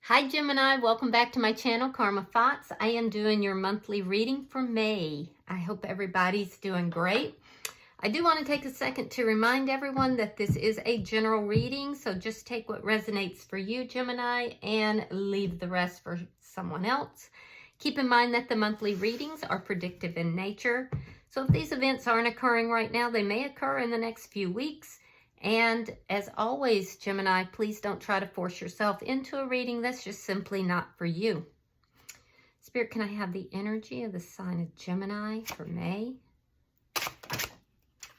Hi Gemini, welcome back to my channel, Karma Thoughts. I am doing your monthly reading for May. I hope everybody's doing great. I do want to take a second to remind everyone that this is a general reading, so just take what resonates for you, Gemini, and leave the rest for someone else. Keep in mind that the monthly readings are predictive in nature, so if these events aren't occurring right now, they may occur in the next few weeks. And as always, Gemini, please don't try to force yourself into a reading that's just simply not for you. Spirit, can I have the energy of the sign of Gemini for May?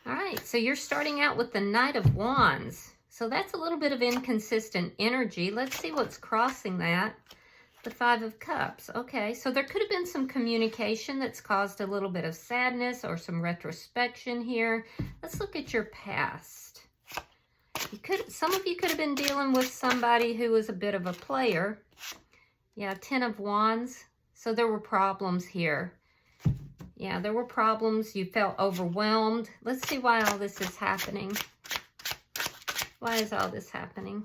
All right, so you're starting out with the Knight of Wands. So that's a little bit of inconsistent energy. Let's see what's crossing that. The Five of Cups. Okay, so there could have been some communication that's caused a little bit of sadness or some retrospection here. Let's look at your past. Some of you could have been dealing with somebody who was a bit of a player. Yeah, Ten of Wands. So there were problems here. Yeah, there were problems. You felt overwhelmed. Let's see why all this is happening. Why is all this happening?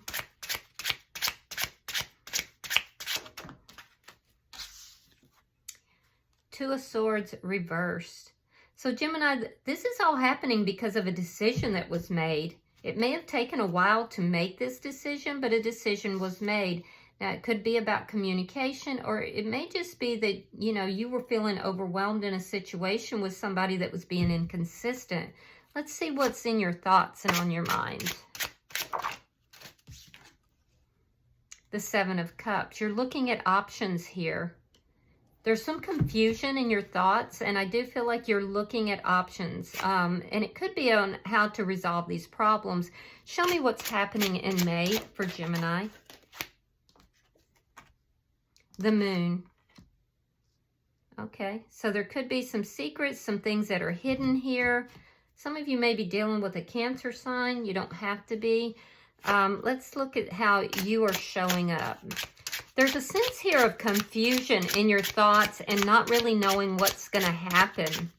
Two of Swords reversed. So Gemini, this is all happening because of a decision that was made. It may have taken a while to make this decision, but a decision was made. Now, it could be about communication, or it may just be that, you were feeling overwhelmed in a situation with somebody that was being inconsistent. Let's see what's in your thoughts and on your mind. The Seven of Cups. You're looking at options here. There's some confusion in your thoughts, and I do feel like you're looking at options. And it could be on how to resolve these problems. Show me what's happening in May for Gemini. The Moon. Okay, so there could be some secrets, some things that are hidden here. Some of you may be dealing with a Cancer sign. You don't have to be. Let's look at how you are showing up. There's a sense here of confusion in your thoughts and not really knowing what's going to happen.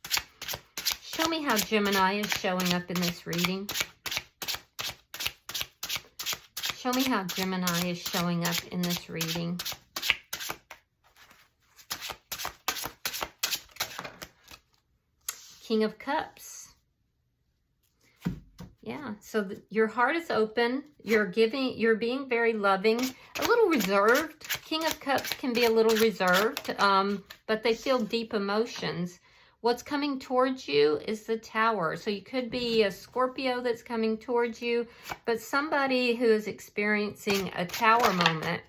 Show me how Gemini is showing up in this reading. Show me how Gemini is showing up in this reading. King of Cups. Yeah, so your heart is open. You're being very loving, a little reserved. King of Cups can be a little reserved, but they feel deep emotions. What's coming towards you is the Tower. So you could be a Scorpio that's coming towards you, but somebody who is experiencing a Tower moment.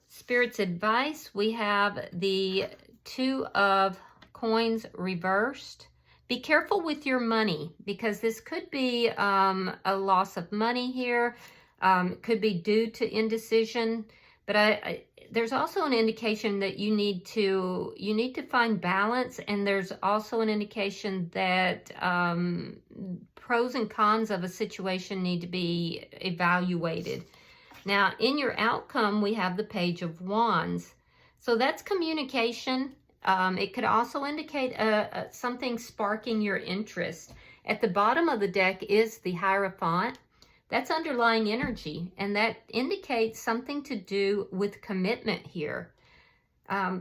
Spirit's advice, we have the Two of Coins reversed. Be careful with your money, because this could be a loss of money here. It could be due to indecision, but there's also an indication that you need to find balance, and there's also an indication that pros and cons of a situation need to be evaluated. Now, in your outcome, we have the Page of Wands. So that's communication. It could also indicate something sparking your interest. At the bottom of the deck is the Hierophant. That's underlying energy, and that indicates something to do with commitment here.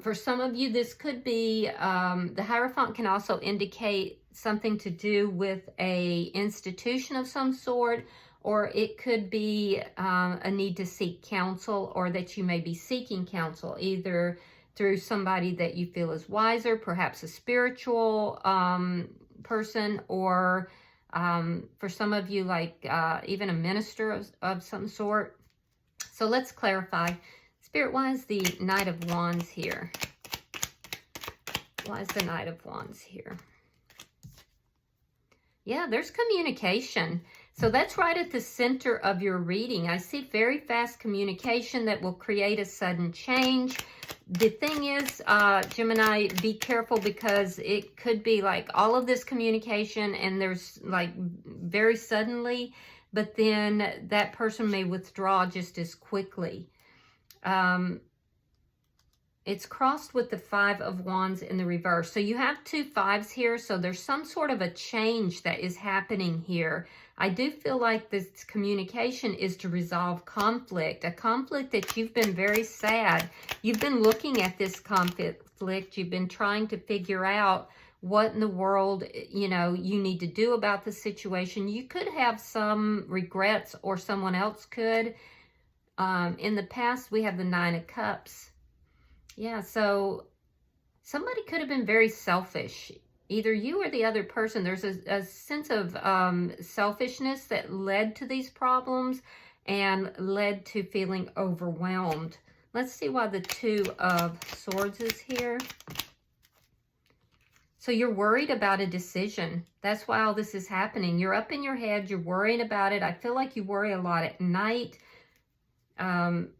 For some of you, this could be, the Hierophant can also indicate something to do with a institution of some sort, or it could be a need to seek counsel, or that you may be seeking counsel, either through somebody that you feel is wiser, perhaps a spiritual person, or for some of you, like even a minister of some sort. So let's clarify. Spirit, why is the Knight of Wands here? Why is the Knight of Wands here? Yeah, there's communication. So that's right at the center of your reading. I see very fast communication that will create a sudden change. The thing is, Gemini, be careful, because it could be like all of this communication and there's like very suddenly, but then that person may withdraw just as quickly. It's crossed with the Five of Wands in the reverse. So you have two fives here. So there's some sort of a change that is happening here. I do feel like this communication is to resolve conflict, a conflict that you've been very sad. You've been looking at this conflict. You've been trying to figure out what in the world, you know, you need to do about the situation. You could have some regrets, or someone else could. In the past, we have the 9 of Cups. Yeah, so somebody could have been very selfish. Either you or the other person. There's a sense of selfishness that led to these problems and led to feeling overwhelmed. Let's see why the 2 of Swords is here. So you're worried about a decision. That's why all this is happening. You're up in your head. You're worrying about it. I feel like you worry a lot at night.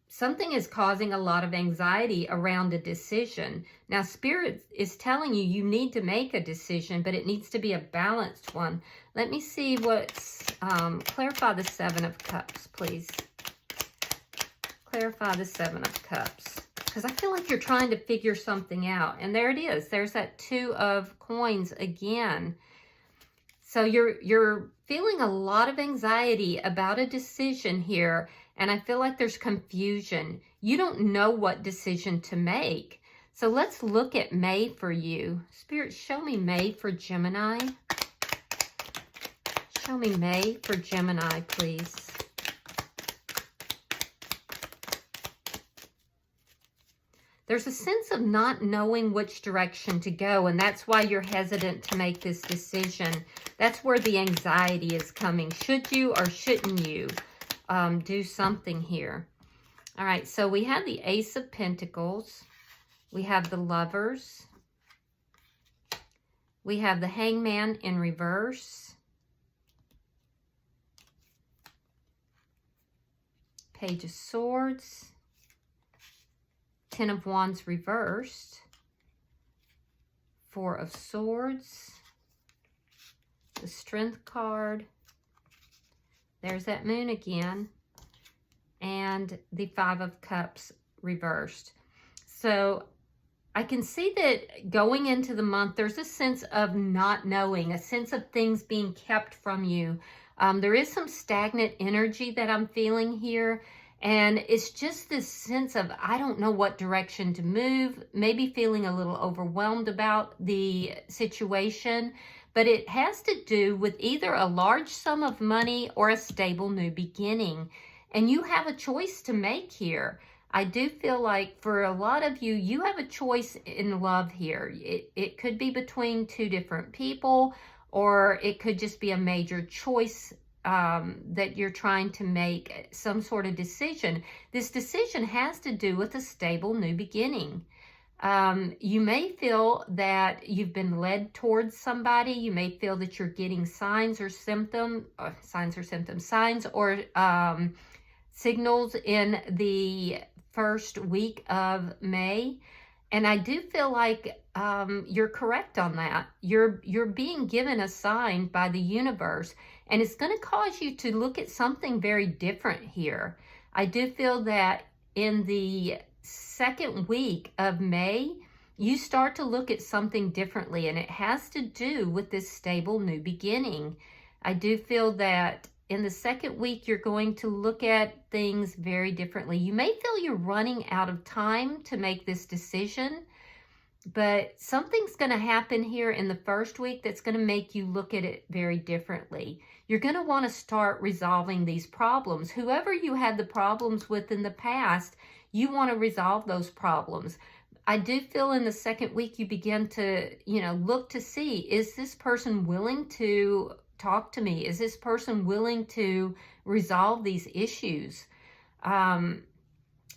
Something is causing a lot of anxiety around a decision. Now, Spirit is telling you you need to make a decision, but it needs to be a balanced one. Let me see what's, clarify the 7 of Cups, please. Clarify the 7 of Cups. Because I feel like you're trying to figure something out. And there it is. There's that 2 of Coins again. So you're feeling a lot of anxiety about a decision here. And I feel like there's confusion. You don't know what decision to make. So let's look at May for you. Spirit, show me May for Gemini. Show me May for Gemini, please. There's a sense of not knowing which direction to go, and that's why you're hesitant to make this decision. That's where the anxiety is coming. Should you or shouldn't you do something here? All right, so we have the Ace of Pentacles. We have the Lovers. We have the Hangman in reverse. Page of Swords. 10 of Wands reversed. 4 of Swords. The Strength card. There's that Moon again. And the 5 of Cups reversed. So I can see that going into the month, there's a sense of not knowing, a sense of things being kept from you. There is some stagnant energy that I'm feeling here. And it's just this sense of, I don't know what direction to move, maybe feeling a little overwhelmed about the situation. But it has to do with either a large sum of money or a stable new beginning. And you have a choice to make here. I do feel like for a lot of you, you have a choice in love here. It could be between 2 different people, or it could just be a major choice that you're trying to make some sort of decision. This decision has to do with a stable new beginning. You may feel that you've been led towards somebody. You may feel that you're getting signs or signals in the first week of May. And I do feel like you're correct on that. You're being given a sign by the universe, and it's going to cause you to look at something very different here. I do feel that in the second week of May, you start to look at something differently, and it has to do with this stable new beginning. I do feel that in the second week, you're going to look at things very differently. You may feel you're running out of time to make this decision, but something's going to happen here in the first week that's going to make you look at it very differently. You're going to want to start resolving these problems. Whoever you had the problems with in the past, you want to resolve those problems. I do feel in the second week you begin to, look to see, is this person willing to talk to me? Is this person willing to resolve these issues?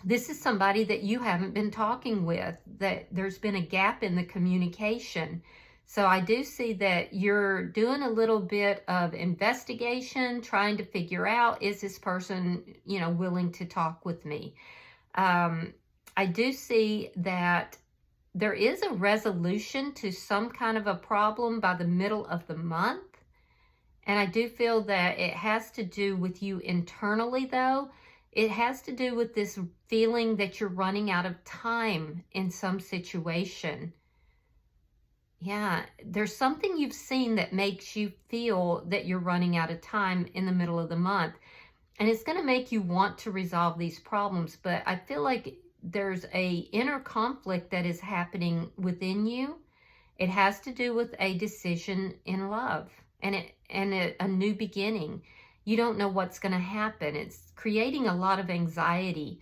This is somebody that you haven't been talking with, that there's been a gap in the communication. So I do see that you're doing a little bit of investigation, trying to figure out, is this person, willing to talk with me? I do see that there is a resolution to some kind of a problem by the middle of the month. And I do feel that it has to do with you internally, though. It has to do with this feeling that you're running out of time in some situation. Yeah, there's something you've seen that makes you feel that you're running out of time in the middle of the month. And it's going to make you want to resolve these problems. But I feel like there's a inner conflict that is happening within you. It has to do with a decision in love and a new beginning. You don't know what's going to happen. It's creating a lot of anxiety.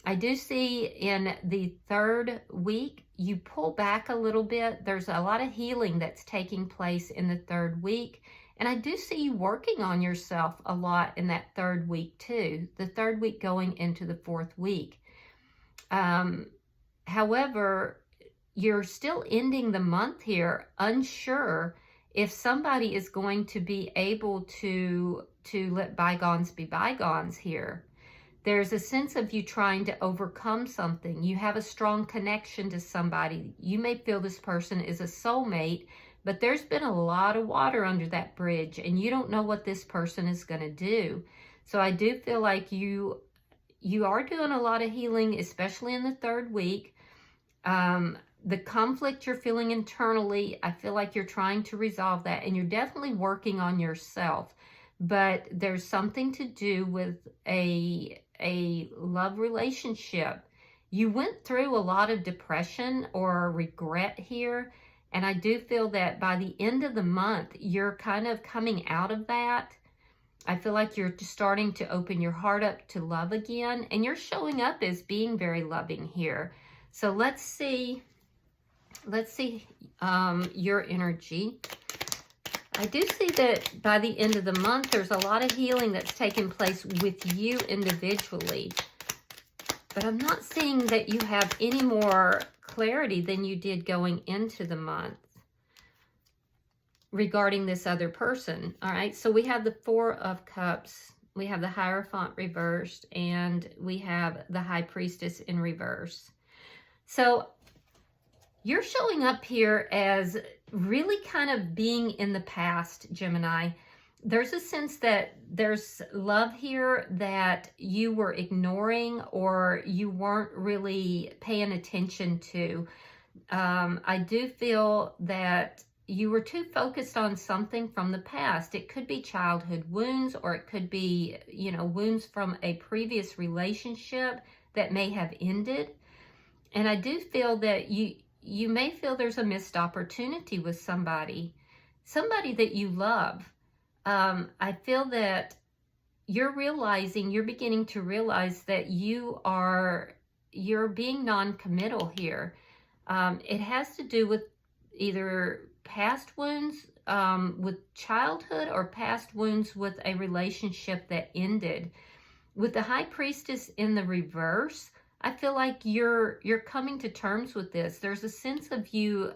I do see in the third week, you pull back a little bit. There's a lot of healing that's taking place in the third week. And I do see you working on yourself a lot in that third week too. The third week going into the fourth week. However, you're still ending the month here unsure if somebody is going to be able to let bygones be bygones here. There's a sense of you trying to overcome something. You have a strong connection to somebody. You may feel this person is a soulmate, but there's been a lot of water under that bridge, and you don't know what this person is going to do. So I do feel like you are doing a lot of healing, especially in the third week. The conflict you're feeling internally, I feel like you're trying to resolve that, and you're definitely working on yourself. But there's something to do with a love relationship. You went through a lot of depression or regret here, and I do feel that by the end of the month, you're kind of coming out of that. I feel like you're just starting to open your heart up to love again, and you're showing up as being very loving here. So let's see your energy. I do see that by the end of the month, there's a lot of healing that's taking place with you individually. But I'm not seeing that you have any more clarity than you did going into the month regarding this other person. All right, so we have the Four of Cups. We have the Hierophant reversed, and we have the High Priestess in reverse. So you're showing up here as really kind of being in the past, Gemini. There's a sense that there's love here that you were ignoring or you weren't really paying attention to. I do feel that you were too focused on something from the past. It could be childhood wounds, or it could be, wounds from a previous relationship that may have ended. And I do feel that you may feel there's a missed opportunity with somebody that you love. I feel that you're beginning to realize that you're being non-committal here. It has to do with either past wounds with childhood or past wounds with a relationship that ended. With the High Priestess in the reverse, I feel like you're coming to terms with this. There's a sense of you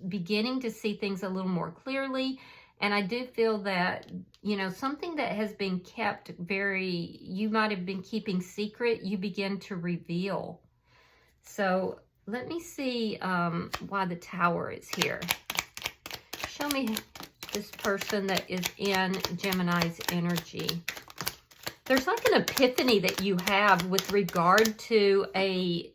beginning to see things a little more clearly. And I do feel that, something that has been kept you might have been keeping secret, you begin to reveal. So let me see why the Tower is here. Show me this person that is in Gemini's energy. There's like an epiphany that you have with regard to a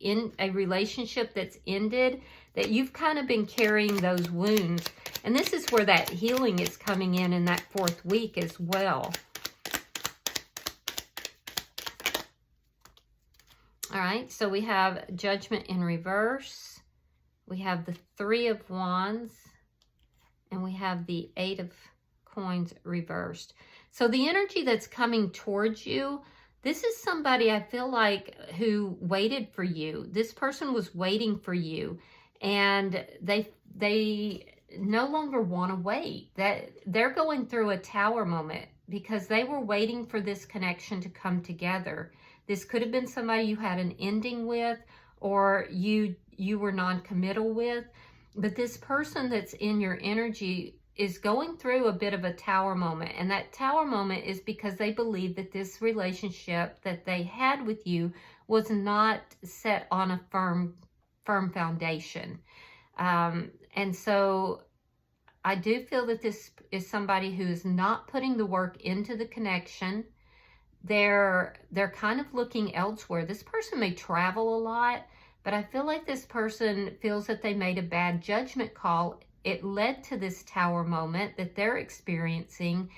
relationship that's ended, that you've kind of been carrying those wounds. And this is where that healing is coming in that fourth week as well. All right, so we have Judgment in reverse. We have the Three of Wands. And we have the Eight of Coins reversed. So the energy that's coming towards you, this is somebody I feel like who waited for you. This person was waiting for you, and they no longer want to wait. That they're going through a Tower moment because they were waiting for this connection to come together. This could have been somebody you had an ending with, or you were non-committal with, but this person that's in your energy is going through a bit of a Tower moment. And that Tower moment is because they believe that this relationship that they had with you was not set on a firm foundation. And so I do feel that this is somebody who is not putting the work into the connection. They're kind of looking elsewhere. This person may travel a lot, But I feel like this person feels that they made a bad judgment call. It led to this Tower moment that they're experiencing.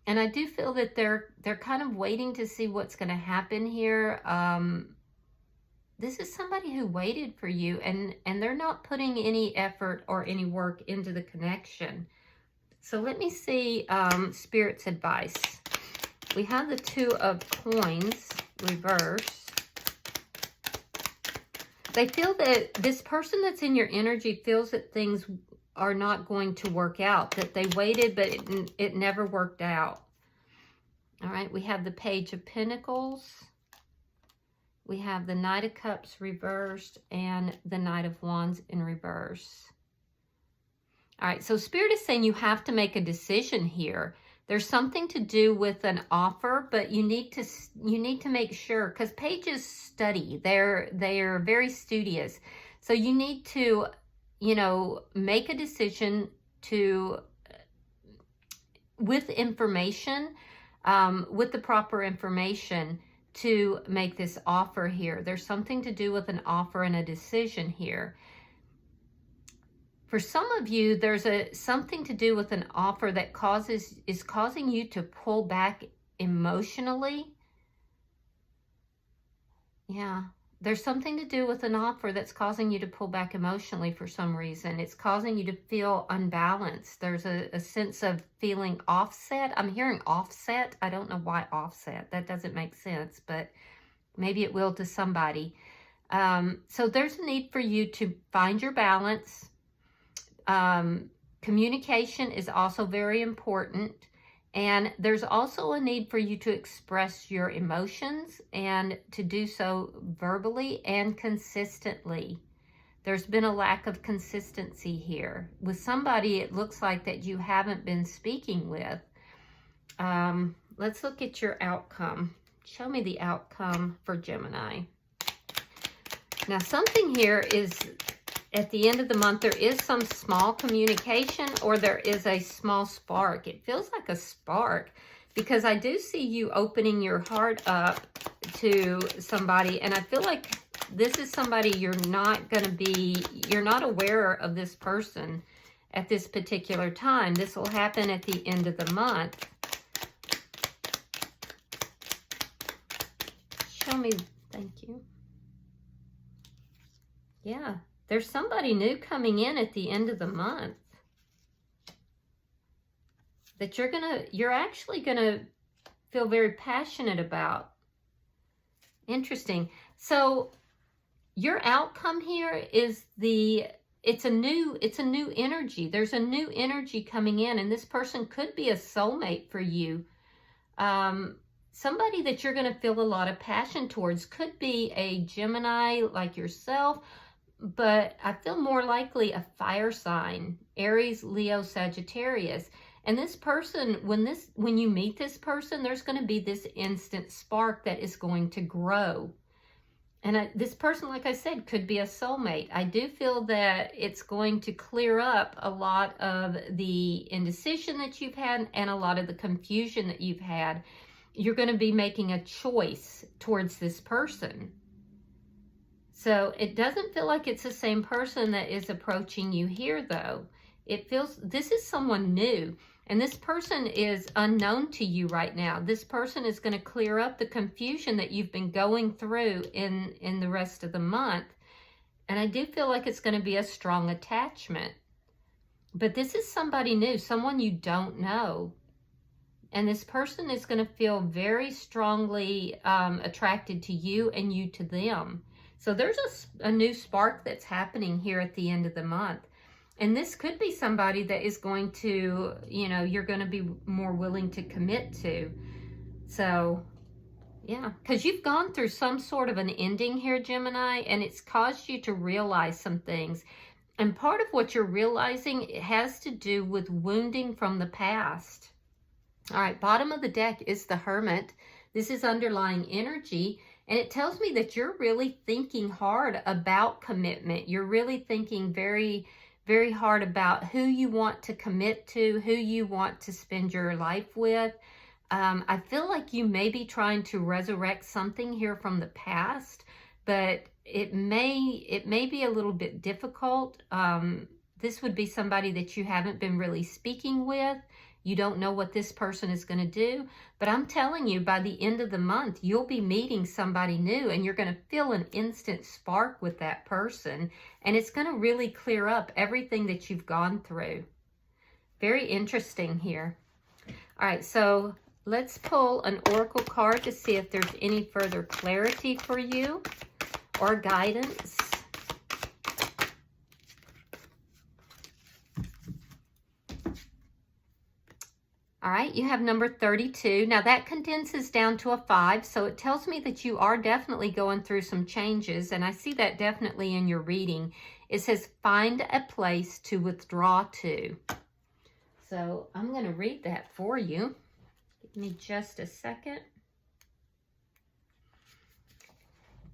And I do feel that they're kind of waiting to see what's going to happen here. This is somebody who waited for you, and they're not putting any effort or any work into the connection. So let me see Spirit's advice. We have the Two of Coins reversed. They feel that this person that's in your energy feels that things are not going to work out, that they waited, but it never worked out. All right, we have the Page of Pentacles. We have the Knight of Cups reversed and the Knight of Wands in reverse. All right, so Spirit is saying you have to make a decision here. There's something to do with an offer, but you need to make sure, because pages study. They're very studious. So you need to, you know, make a decision with information, with the proper information to make this offer here. There's something to do with an offer and a decision here. For some of you, there's something to do with an offer that is causing you to pull back emotionally. Yeah, there's something to do with an offer that's causing you to pull back emotionally for some reason. It's causing you to feel unbalanced. There's a sense of feeling offset. I'm hearing offset. I don't know why offset. That doesn't make sense, but maybe it will to somebody. So there's a need for you to find your balance. Communication is also very important, and there's also a need for you to express your emotions and to do so verbally and consistently. There's been a lack of consistency here. With somebody, it looks like that you haven't been speaking with. Let's look at your outcome. Show me the outcome for Gemini. Now, something here is, at the end of the month, there is some small communication, or there is a small spark. It feels like a spark, because I do see you opening your heart up to somebody, and I feel like this is somebody you're not aware of this person at this particular time. This will happen at the end of the month. Show me, thank you. Yeah. There's somebody new coming in at the end of the month that you're actually gonna feel very passionate about. Interesting. So your outcome here is it's a new energy. There's a new energy coming in, and this person could be a soulmate for you. Somebody that you're gonna feel a lot of passion towards. Could be a Gemini like yourself, but I feel more likely a fire sign, Aries, Leo, Sagittarius. And this person, when you meet this person, there's going to be this instant spark that is going to grow. And this person, like I said, could be a soulmate. I do feel that it's going to clear up a lot of the indecision that you've had and a lot of the confusion that you've had. You're going to be making a choice towards this person. So it doesn't feel like it's the same person that is approaching you here, though. It feels this is someone new, and this person is unknown to you right now. This person is going to clear up the confusion that you've been going through in the rest of the month. And I do feel like it's going to be a strong attachment. But this is somebody new, someone you don't know. And this person is going to feel very strongly attracted to you and you to them. So there's a new spark that's happening here at the end of the month. And this could be somebody that is going to, you're going to be more willing to commit to. So, yeah, because you've gone through some sort of an ending here, Gemini, and it's caused you to realize some things. And part of what you're realizing has to do with wounding from the past. All right, bottom of the deck is the Hermit. This is underlying energy. And it tells me that you're really thinking hard about commitment. You're really thinking very, very hard about who you want to commit to, who you want to spend your life with. I feel like you may be trying to resurrect something here from the past. but it may be a little bit difficult. This would be somebody that you haven't been really speaking with. You don't know what this person is going to do, but I'm telling you, by the end of the month, you'll be meeting somebody new, and you're going to feel an instant spark with that person, and it's going to really clear up everything that you've gone through. Very interesting here. All right, so let's pull an oracle card to see if there's any further clarity for you or guidance. All right, you have number 32. Now that condenses down to a 5, so it tells me that you are definitely going through some changes, and I see that definitely in your reading. It says, find a place to withdraw to. So I'm going to read that for you. Give me just a second.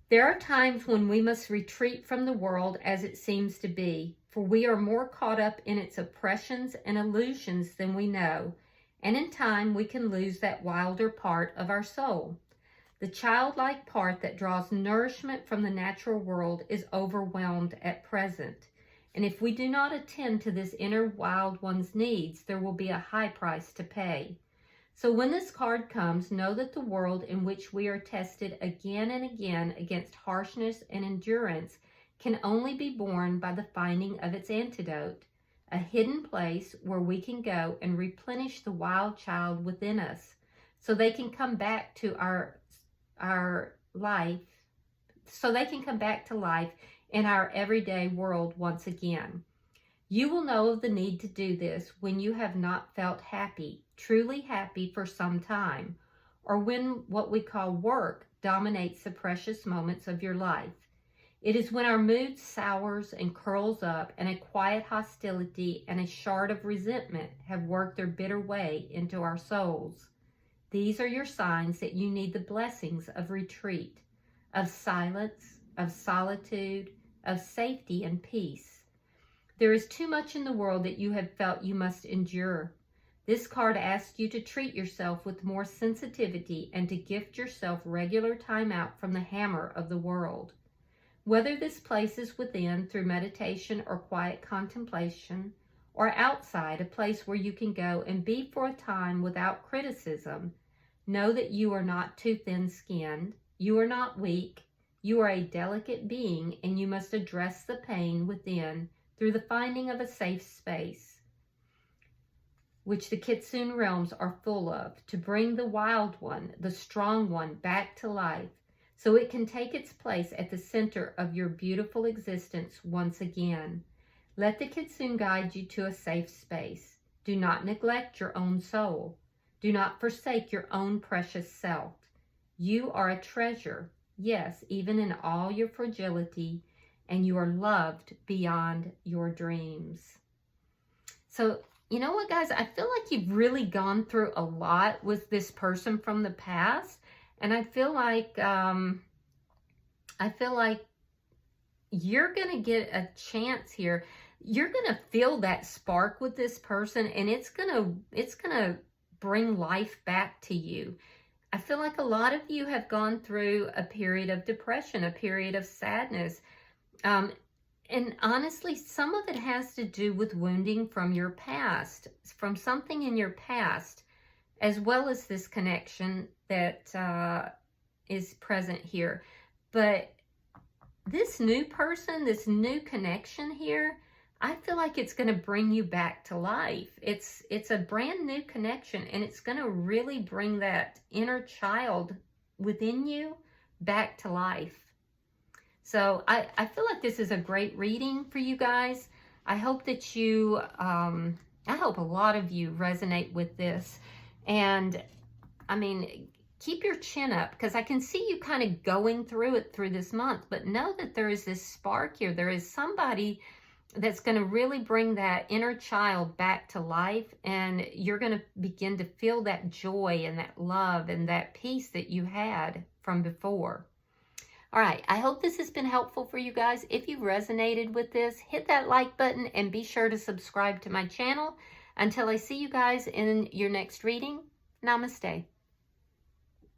There are times when we must retreat from the world as it seems to be, for we are more caught up in its oppressions and illusions than we know. And in time, we can lose that wilder part of our soul. The childlike part that draws nourishment from the natural world is overwhelmed at present. And if we do not attend to this inner wild one's needs, there will be a high price to pay. So when this card comes, know that the world in which we are tested again and again against harshness and endurance can only be borne by the finding of its antidote. A hidden place where we can go and replenish the wild child within us, so they can come back to our life, so they can come back to life in our everyday world once again. You will know of the need to do this when you have not felt happy, truly happy for some time, or when what we call work dominates the precious moments of your life. It is when our mood sours and curls up, and a quiet hostility and a shard of resentment have worked their bitter way into our souls. These are your signs that you need the blessings of retreat, of silence, of solitude, of safety and peace. There is too much in the world that you have felt you must endure. This card asks you to treat yourself with more sensitivity and to gift yourself regular time out from the hammer of the world. Whether this place is within through meditation or quiet contemplation, or outside, a place where you can go and be for a time without criticism, know that you are not too thin-skinned, you are not weak, you are a delicate being, and you must address the pain within through the finding of a safe space, which the Kitsune realms are full of, to bring the wild one, the strong one, back to life, so it can take its place at the center of your beautiful existence once again. Let the Kitsune guide you to a safe space. Do not neglect your own soul. Do not forsake your own precious self. You are a treasure, yes, even in all your fragility, and you are loved beyond your dreams. So, you know what, guys? I feel like you've really gone through a lot with this person from the past. And I feel like you're going to get a chance here. You're going to feel that spark with this person, and it's going to bring life back to you. I feel like a lot of you have gone through a period of depression, a period of sadness. And honestly, some of it has to do with wounding from your past, from something in your past, as well as this connection that is present here. But this new person, this new connection here, I feel like it's going to bring you back to life. It's a brand new connection, and it's going to really bring that inner child within you back to life. So I feel like this is a great reading for you guys. I hope that you, I hope a lot of you resonate with this. And I mean, keep your chin up, because I can see you kind of going through it through this month, but know that there is this spark here. There is somebody that's going to really bring that inner child back to life, and you're going to begin to feel that joy and that love and that peace that you had from before. All right, I hope this has been helpful for you guys. If you resonated with this, hit that like button and be sure to subscribe to my channel. Until I see you guys in your next reading, namaste.